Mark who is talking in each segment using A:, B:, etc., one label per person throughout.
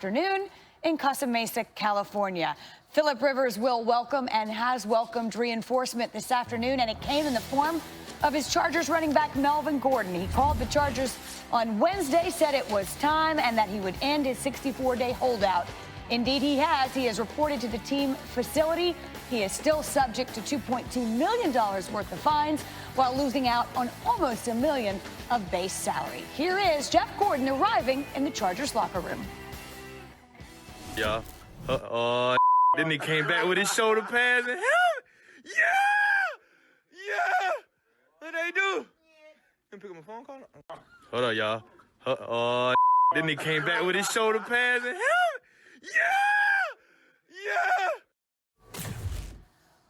A: Afternoon in Casa Mesa, California. Philip Rivers will welcome and has welcomed reinforcement this afternoon, and it came in the form of his Chargers running back Melvin Gordon. He called the Chargers on Wednesday, said it was time and that he would end his 64-day holdout. Indeed, he has. He has reported to the team facility. He is still subject to $2.2 million worth of fines while losing out on almost $1 million of base salary. Here is Jeff Gordon arriving in the Chargers locker room.
B: Yeah. Then he came back with his shoulder pads and help. Yeah. What they do? Let me pick up my phone call. Hold on, y'all. Then he came back with his shoulder pads and help. Yeah.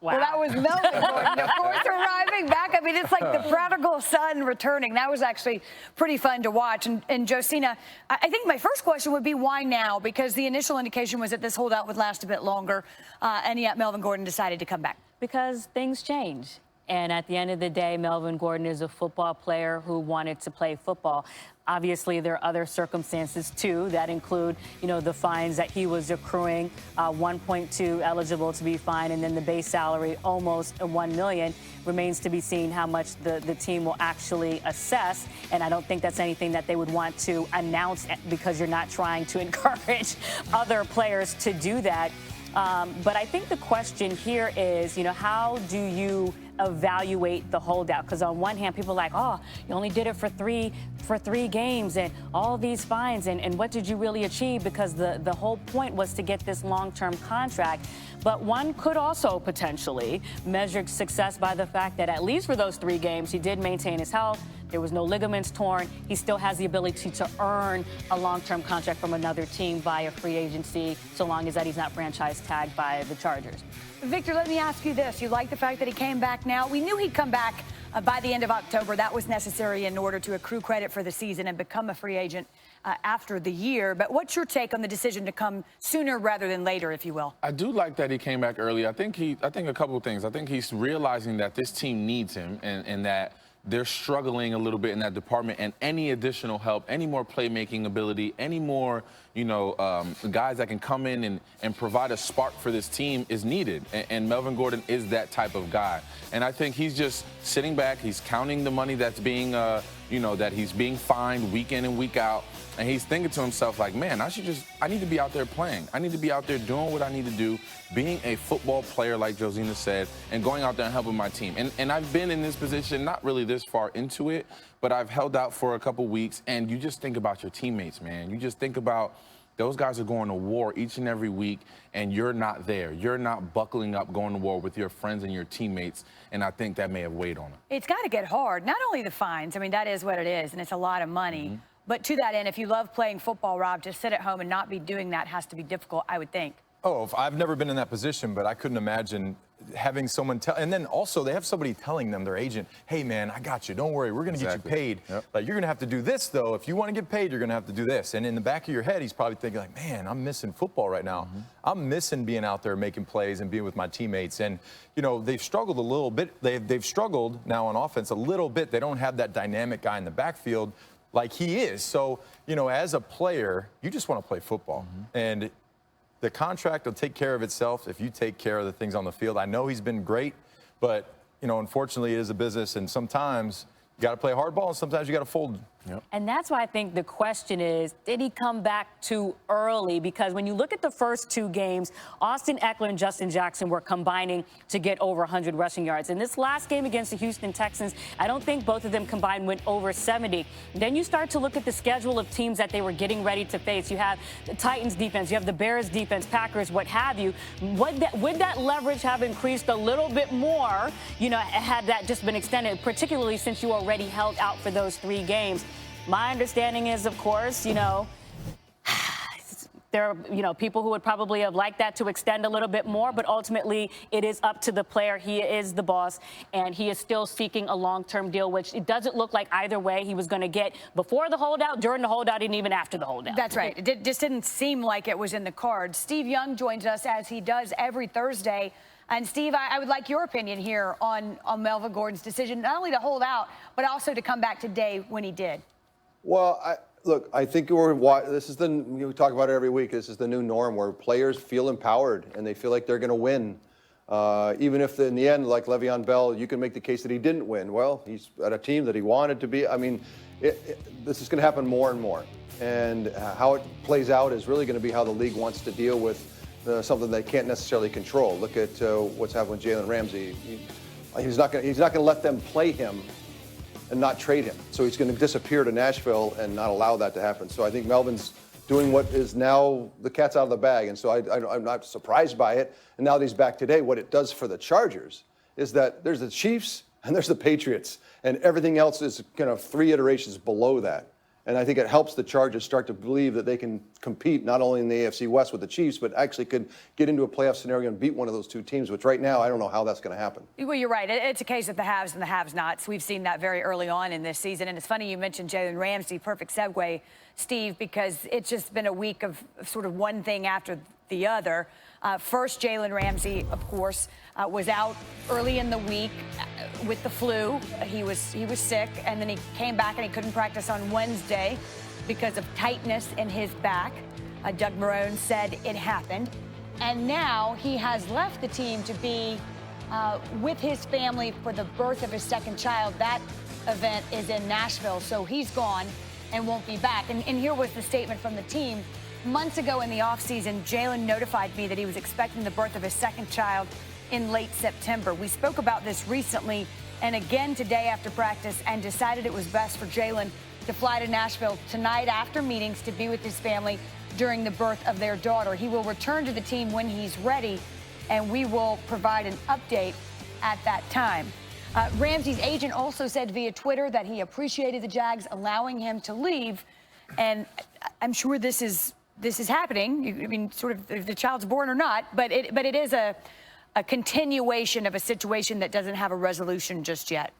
A: Wow. Well, that was Melvin Gordon, of course, arriving back. I mean, it's like the prodigal son returning. That was actually pretty fun to watch. And Josina, I think my first question would be why now? Because the initial indication was that this holdout would last a bit longer, and yet Melvin Gordon decided to come back.
C: Because things change. And at the end of the day, Melvin Gordon is a football player who wanted to play football. Obviously, there are other circumstances, too, that include, the fines that he was accruing, 1.2 eligible to be fined, and then the base salary almost $1 million. Remains to be seen how much the team will actually assess. And I don't think that's anything that they would want to announce because you're not trying to encourage other players to do that. But I think the question here is, how do you evaluate the holdout? Because on one hand, people are like, oh, you only did it for three games and all these fines. And what did you really achieve? Because the whole point was to get this long-term contract. But one could also potentially measure success by the fact that at least for those 3 games, he did maintain his health. There was no ligaments torn. He still has the ability to earn a long-term contract from another team via free agency, so long as that he's not franchise tagged by the Chargers.
A: Victor, let me ask you this. You like the fact that he came back now? We knew he'd come back by the end of October. That was necessary in order to accrue credit for the season and become a free agent after the year. But what's your take on the decision to come sooner rather than later, if you will?
D: I do like that he came back early. I think a couple of things. I think he's realizing that this team needs him and that they're struggling a little bit in that department, and any additional help, any more playmaking ability, any more, guys that can come in and provide a spark for this team is needed. And Melvin Gordon is that type of guy. And I think he's just sitting back. He's counting the money that's being, that he's being fined week in and week out. And he's thinking to himself, like, man, I need to be out there playing. I need to be out there doing what I need to do, being a football player, like Josina said, and going out there and helping my team. And I've been in this position, not really this far into it, but I've held out for a couple weeks. And you just think about your teammates, man. You just think about those guys are going to war each and every week, and you're not there. You're not buckling up, going to war with your friends and your teammates, and I think that may have weighed on him.
A: It's got to get hard. Not only the fines. I mean, that is what it is, and it's a lot of money. Mm-hmm. But to that end, if you love playing football, Rob, to sit at home and not be doing that has to be difficult, I would think.
E: Oh, I've never been in that position, but I couldn't imagine having someone tell. And then also they have somebody telling them, their agent, hey, man, I got you. Don't worry. We're going to get you paid. Yep. Like, you're going to have to do this, though. If you want to get paid, you're going to have to do this. And in the back of your head, he's probably thinking, like, man, I'm missing football right now. Mm-hmm. I'm missing being out there making plays and being with my teammates. And, they've struggled a little bit. They've struggled now on offense a little bit. They don't have that dynamic guy in the backfield like he is. So, as a player, you just want to play football. Mm-hmm. And the contract will take care of itself if you take care of the things on the field. I know he's been great, but, unfortunately, it is a business, and sometimes you got to play hardball, and sometimes you got to fold. Yep.
C: And that's why I think the question is, did he come back too early? Because when you look at the first 2 games, Austin Eckler and Justin Jackson were combining to get over 100 rushing yards. In this last game against the Houston Texans, I don't think both of them combined went over 70. Then you start to look at the schedule of teams that they were getting ready to face. You have the Titans defense, you have the Bears defense, Packers, what have you. Would that leverage have increased a little bit more, had that just been extended, particularly since you already held out for those 3 games? My understanding is, of course, there are, people who would probably have liked that to extend a little bit more, but ultimately it is up to the player. He is the boss, and he is still seeking a long-term deal, which it doesn't look like either way he was going to get before the holdout, during the holdout, and even after the holdout.
A: That's right. It just didn't seem like it was in the cards. Steve Young joins us, as he does every Thursday. And, Steve, I would like your opinion here on Melvin Gordon's decision, not only to hold out, but also to come back today when he did.
F: Well, Look, I think this is we talk about it every week. This is the new norm where players feel empowered and they feel like they're going to win. Even if in the end, like Le'Veon Bell, you can make the case that he didn't win. Well, he's at a team that he wanted to be. I mean, this is going to happen more and more. And how it plays out is really going to be how the league wants to deal with something they can't necessarily control. Look at what's happened with Jalen Ramsey. He's not going to let them play him and not trade him. So he's going to disappear to Nashville and not allow that to happen. So I think Melvin's doing what is now the cat's out of the bag. And so I'm not surprised by it. And now that he's back today, what it does for the Chargers is that there's the Chiefs and there's the Patriots. And everything else is kind of 3 iterations below that. And I think it helps the Chargers start to believe that they can compete not only in the AFC West with the Chiefs, but actually could get into a playoff scenario and beat one of those 2 teams, which right now I don't know how that's going to happen.
A: Well, you're right. It's a case of the haves and the have-nots. We've seen that very early on in this season. And it's funny you mentioned Jalen Ramsey. Perfect segue, Steve, because it's just been a week of sort of one thing after the other. First, Jalen Ramsey, of course, was out early in the week with the flu. He was sick, and then he came back and he couldn't practice on Wednesday because of tightness in his back. Doug Marrone said it happened. And now he has left the team to be with his family for the birth of his second child. That event is in Nashville, so he's gone and won't be back. And here was the statement from the team. Months ago in the offseason, Jalen notified me that he was expecting the birth of his second child in late September. We spoke about this recently and again today after practice and decided it was best for Jalen to fly to Nashville tonight after meetings to be with his family during the birth of their daughter. He will return to the team when he's ready, and we will provide an update at that time. Ramsey's agent also said via Twitter that he appreciated the Jags allowing him to leave, and I'm sure this is happening. I mean, sort of if the child's born or not, but it is a continuation of a situation that doesn't have a resolution just yet.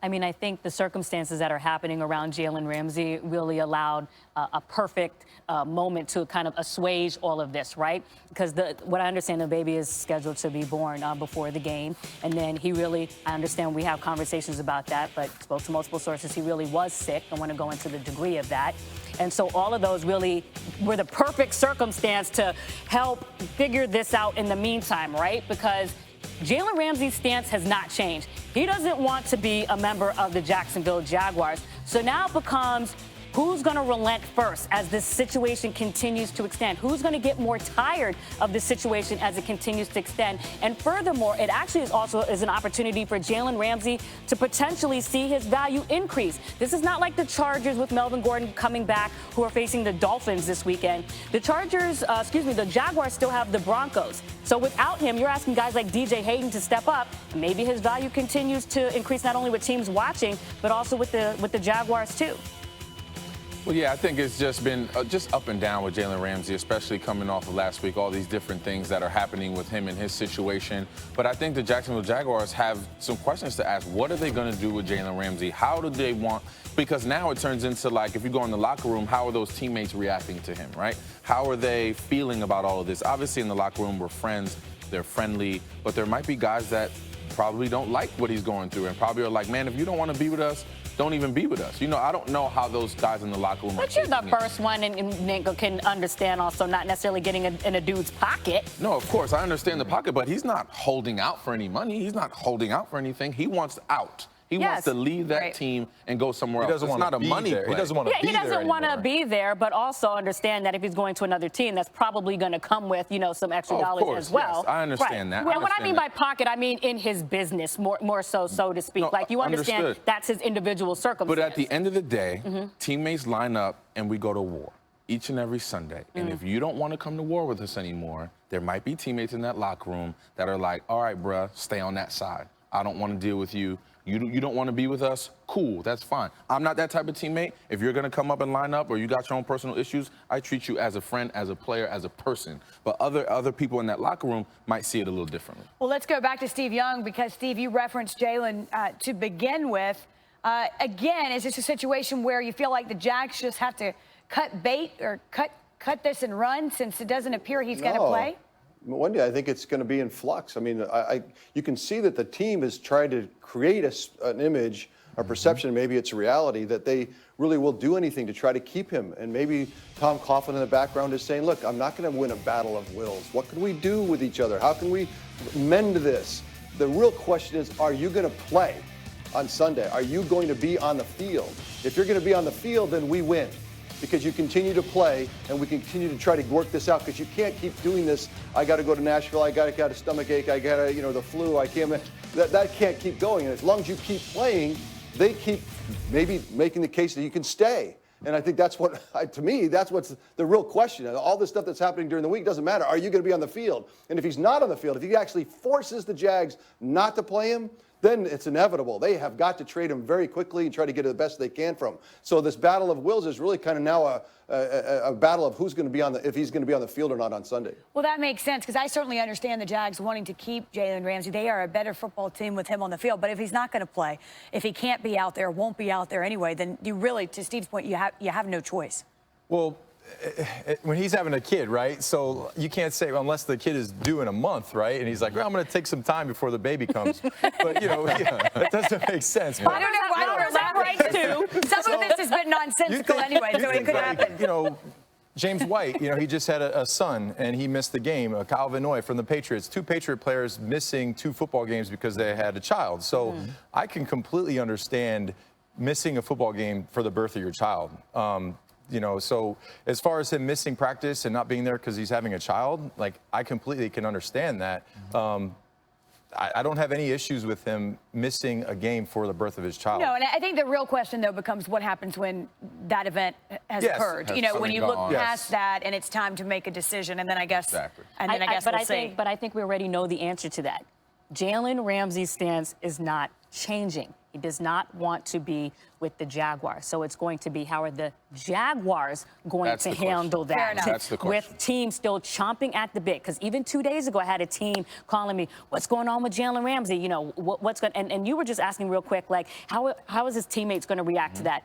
C: I mean, I think the circumstances that are happening around Jalen Ramsey really allowed a perfect moment to kind of assuage all of this, right? Because what I understand, the baby is scheduled to be born before the game. And then I understand we have conversations about that, but spoke to multiple sources, he really was sick. I want to go into the degree of that. And so all of those really were the perfect circumstance to help figure this out in the meantime, right? Because Jalen Ramsey's stance has not changed. He doesn't want to be a member of the Jacksonville Jaguars. So now it becomes who's going to relent first as this situation continues to extend? Who's going to get more tired of this situation as it continues to extend? And furthermore, it actually is an opportunity for Jalen Ramsey to potentially see his value increase. This is not like the Chargers with Melvin Gordon coming back, who are facing the Dolphins this weekend. The Jaguars still have the Broncos. So without him, you're asking guys like DJ Hayden to step up. And maybe his value continues to increase not only with teams watching, but also with the Jaguars too.
D: Well, yeah, I think it's just been just up and down with Jalen Ramsey, especially coming off of last week, all these different things that are happening with him and his situation. But I think the Jacksonville Jaguars have some questions to ask. What are they going to do with Jalen Ramsey? How do they want – because now it turns into, like, if you go in the locker room, how are those teammates reacting to him, right? How are they feeling about all of this? Obviously, in the locker room, we're friends. They're friendly. But there might be guys that probably don't like what he's going through and probably are like, man, if you don't want to be with us, don't even be with us. You know, I don't know how those guys in the locker room are.
C: But you're the first one, and Ninko can understand also not necessarily getting in a dude's pocket.
D: No, of course, I understand the pocket, but he's not holding out for any money. He's not holding out for anything. He wants out. He wants to leave that team and go somewhere else. It's not a money play.
E: He doesn't want to be there.
C: He doesn't want to be there, but also understand that if he's going to another team, that's probably going to come with, some extra dollars as well.
D: Yes, I understand that.
C: And what I mean by pocket, I mean in his business, more so to speak.
D: No,
C: like you understand
D: understood.
C: That's his individual circumstance.
D: But at the end of the day, teammates line up and we go to war each and every Sunday. And if you don't want to come to war with us anymore, there might be teammates in that locker room that are like, all right, bruh, stay on that side. I don't want to deal with you. You don't want to be with us? Cool, that's fine. I'm not that type of teammate. If you're going to come up and line up or you got your own personal issues, I treat you as a friend, as a player, as a person. But other people in that locker room might see it a little differently.
A: Well, let's go back to Steve Young because, Steve, you referenced Jalen to begin with. Again, is this a situation where you feel like the Jags just have to cut bait or cut this and run since it doesn't appear he's going to play?
F: Wendy, I think it's going to be in flux. I mean, you can see that the team is trying to create an image a perception, maybe it's a reality, that they really will do anything to try to keep him. And maybe Tom Coughlin in the background is saying, look, I'm not going to win a battle of wills. What can we do with each other? How can we mend this? The real question is, are you going to play on Sunday? Are you going to be on the field? If you're going to be on the field, then we win, because you continue to play and we continue to try to work this out, because you can't keep doing this. I got to go to Nashville. I got a stomach ache. I got the flu. I can't. That can't keep going. And as long as you keep playing, they keep maybe making the case that you can stay. And I think that's what, to me, that's what's the real question. All this stuff that's happening during the week doesn't matter. Are you going to be on the field? And if he's not on the field, if he actually forces the Jags not to play him, then it's inevitable. They have got to trade him very quickly and try to get the best they can from him. So this battle of wills is really kind of now a battle of who's going to be if he's going to be on the field or not on Sunday.
A: Well, that makes sense, because I certainly understand the Jags wanting to keep Jalen Ramsey. They are a better football team with him on the field. But if he's not going to play, if he can't be out there, won't be out there anyway, then you really, to Steve's point, you have no choice.
E: Well, when he's having a kid, right? So you can't say, unless the kid is due in a month, right? And he's like, well, I'm going to take some time before the baby comes. But, that doesn't make sense.
A: I don't know that rights too. Some of this has been nonsensical anyway, so it could happen.
E: James White, he just had a son, and he missed the game. Kyle Van Noy from the Patriots. 2 Patriot players missing 2 football games because they had a child. So I can completely understand missing a football game for the birth of your child. So as far as him missing practice and not being there because he's having a child, I completely can understand that. I don't have any issues with him missing a game for the birth of his child.
A: No, and I think the real question, though, becomes what happens when that event has occurred. When you look past that and it's time to make a decision, and then I guess,
C: Exactly.
A: And then I guess we'll see.
C: But I think we already know the answer to that. Jalen Ramsey's stance is not changing. He does not want to be with the Jaguars. So it's going to be, how are the Jaguars going to handle that?
D: That's the question.
C: With teams still chomping at the bit. Because even 2 days ago, I had a team calling me, what's going on with Jalen Ramsey? What's going and you were just asking real quick, how is his teammates going to react to that?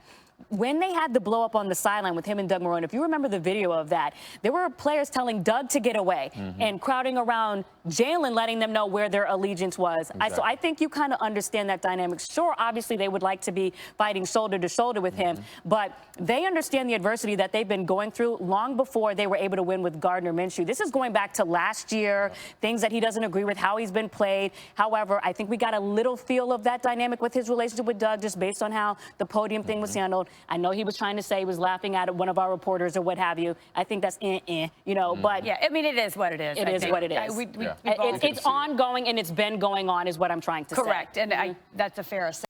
C: When they had the blow up on the sideline with him and Doug Marrone, if you remember the video of that, there were players telling Doug to get away and crowding around Jalen, letting them know where their allegiance was. So I think you kind of understand that dynamic. Sure, obviously they would like to be fighting shoulder to shoulder with him, but they understand the adversity that they've been going through long before they were able to win with Gardner Minshew. This is going back to last year, things that he doesn't agree with, how he's been played. However, I think we got a little feel of that dynamic with his relationship with Doug, just based on how the podium thing was handled. I know he was trying to say he was laughing at one of our reporters or what have you. I think that's but
A: yeah, I mean, it is what it is.
C: It is what it is. It's ongoing, and it's been going on, is what I'm trying to say.
A: Correct, and that's a fair assessment.